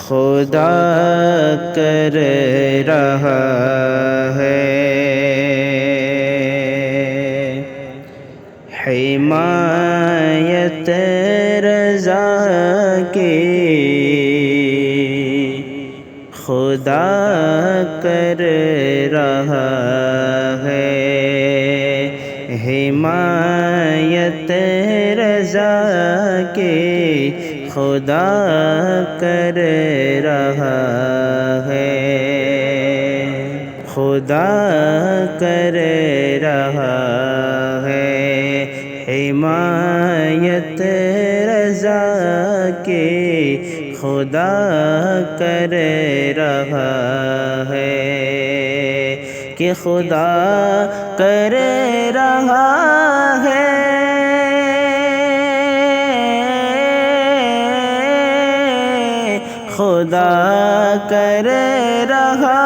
خدا کر رہا ہے حمایت رضا کی خدا کر رہا ہے حمایت رضا کی خدا کر رہا ہے خدا کر رہا ہے حمایت رضا کی خدا کر رہا ہے کہ خدا کر رہا ہے خدا کر رہا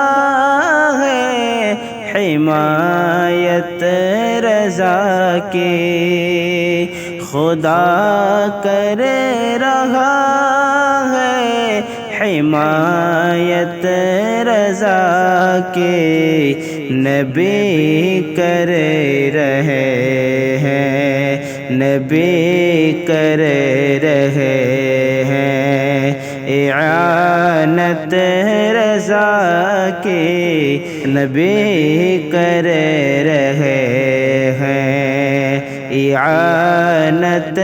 ہے حمایت رضا کی خدا کر رہا ہے حمایت رضا کی نبی کر رہے ہیں نبی کر رہے ہیں اعانت رضا کی نبی کر رہے ہیں اعانت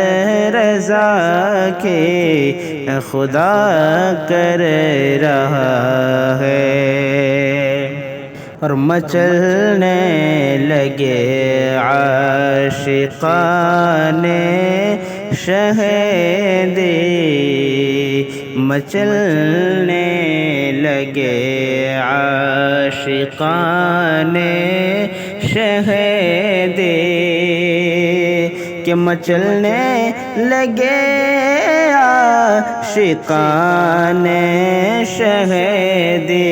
رضا کی خدا کر رہا ہے اور مچلنے لگے عاشقان شہیدی مچلنے لگے عاشقان شہیدی کہ مچلنے لگے عاشقان شہیدی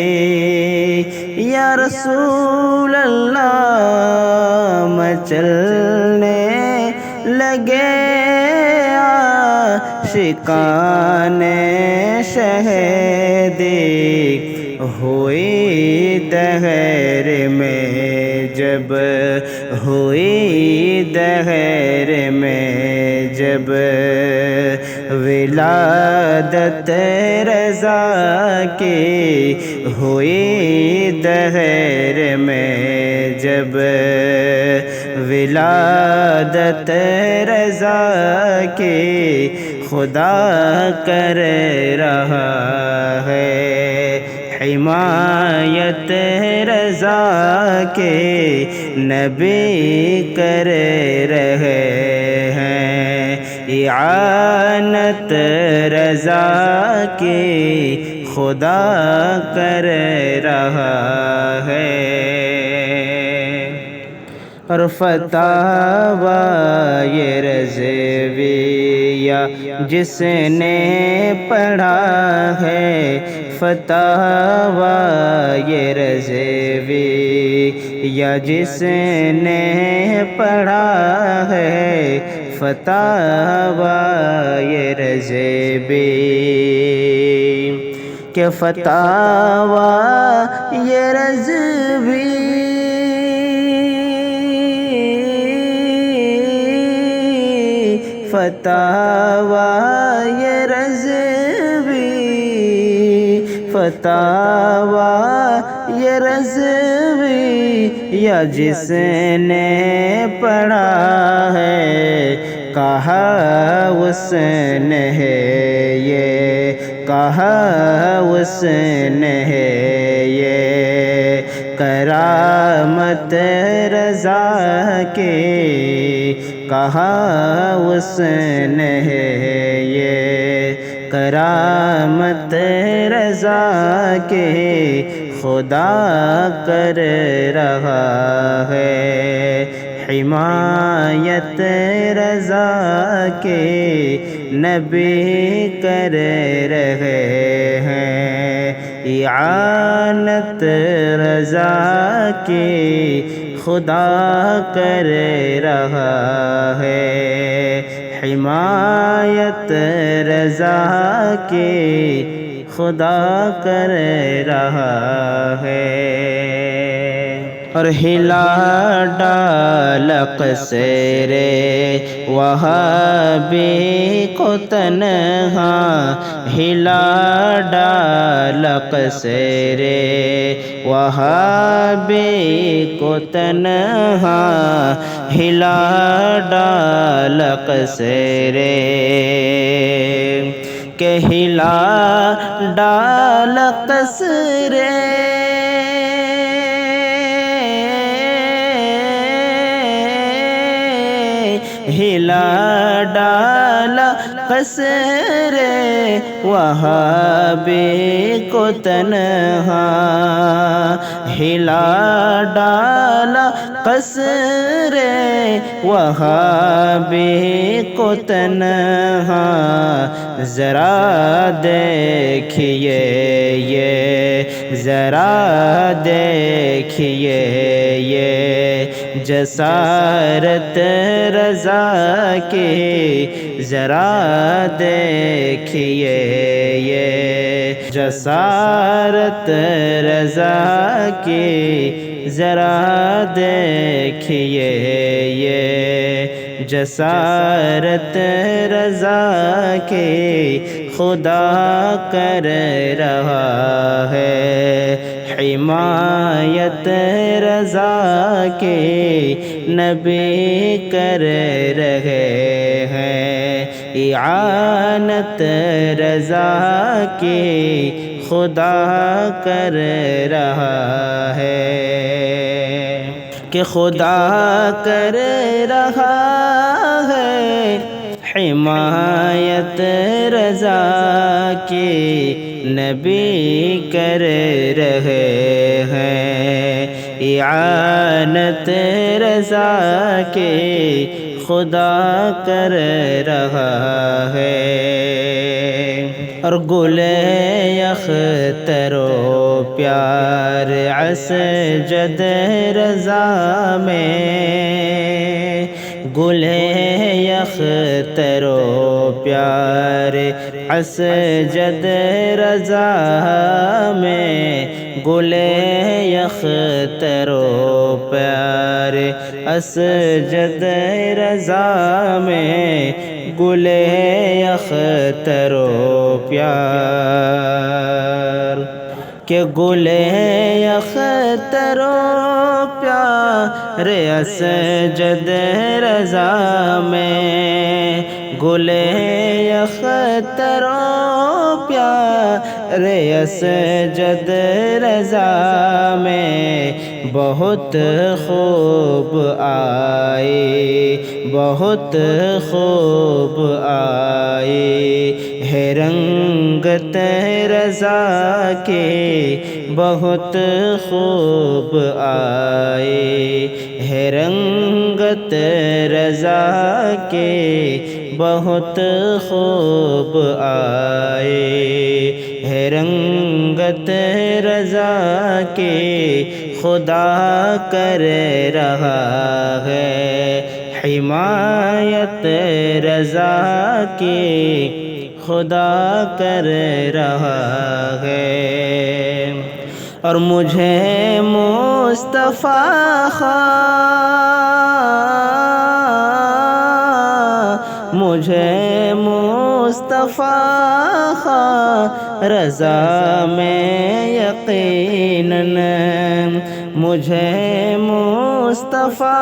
یا رسول اللہ مچلنے لگے عاشقان شہیدی ہوئی دہر میں جب ہوئی دہر میں جب ولادت رضا کی ہوئی دہر میں جب ولادت رضا کی خدا کر رہا ہے حمایت رضا کے نبی کر رہے ہیں اعانت رضا کی خدا کر رہا ہے اور فتاوی یہ رضویہ جس نے پڑھا ہے فتاوی یہ رضویہ جس نے پڑھا ہے فتاوی یہ رضویہ کہ فتاوی یہ رضویہ فتاوی یہ رضویہ فتاوی یہ رضویہ جس نے پڑھا ہے کہا اس نے ہے یہ کہا اس نے ہے یہ کرامت رضا کی کہا اس نے ہے یہ کرامت رضا کے خدا کر رہا ہے حمایت رضا کے نبی کر رہے ہیں اعانت رضا کی خدا کر رہا ہے حمایت رضا کی خدا کر رہا ہے۔ اور ہلا ڈال قصر وہابی کو تنہا، ہلا ڈال قصر وہابی کو تنہا، ہلا ڈال قصر کہ ہلا ڈال قصر ہلا ڈالا قصر وہابی کو تنہا، ہلا ڈالا قصر وہابی کو تنہا۔ ذرا دیکھیے یہ، ذرا دیکھیے یہ جسارت رضا کی، ذرا دیکھیے یہ جسارت رضا کی، ذرا دیکھیے یہ جسارت رضا کی، خدا کر رہا ہے حمایت رضا کی، نبی کر رہے ہیں اعانت رضا کی، خدا کر رہا ہے کہ خدا کر رہا ہے حمایت رضا کی، نبی کر رہے ہیں اعانت رضا کی، خدا کر رہا ہے۔ اور گل اختر و پیار اسجد رضا میں، گل اختر و پیار اسجد رضا میں، گل اختر و پیار اسجد رضا میں، گل اختر و پیار کہ گل اختر و پیار اسجد رضا میں، گل اختر و پیار اسجد رضا میں، بہت خوب آئی، بہت خوب آئی ہے رنگت رضا کی، بہت خوب آئی ہے رنگت رضا کی، بہت خوب آئی ہے رنگت رضا کی، خدا کر رہا ہے حمایت رضا کی، خدا کر رہا ہے۔ اور مجھے مصطفیٰ مجھے مصطفیٰ رضا میں یقیناً، مجھے مصطفیٰ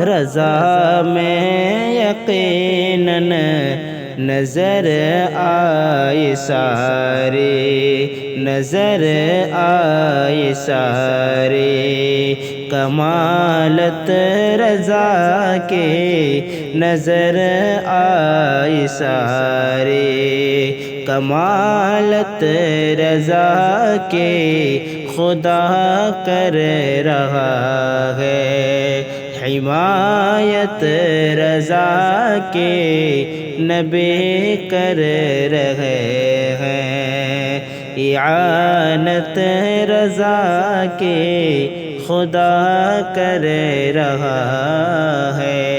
رضا میں یقیناً نظر آئی ساری، نظر آئی ساری کمالت رضا کی، نظر آئی ساری کمالت رضا کی، خدا کر رہا ہے حمایت رضا کی، نبی کر رہے ہیں اعانت رضا کی، خدا کر رہا ہے۔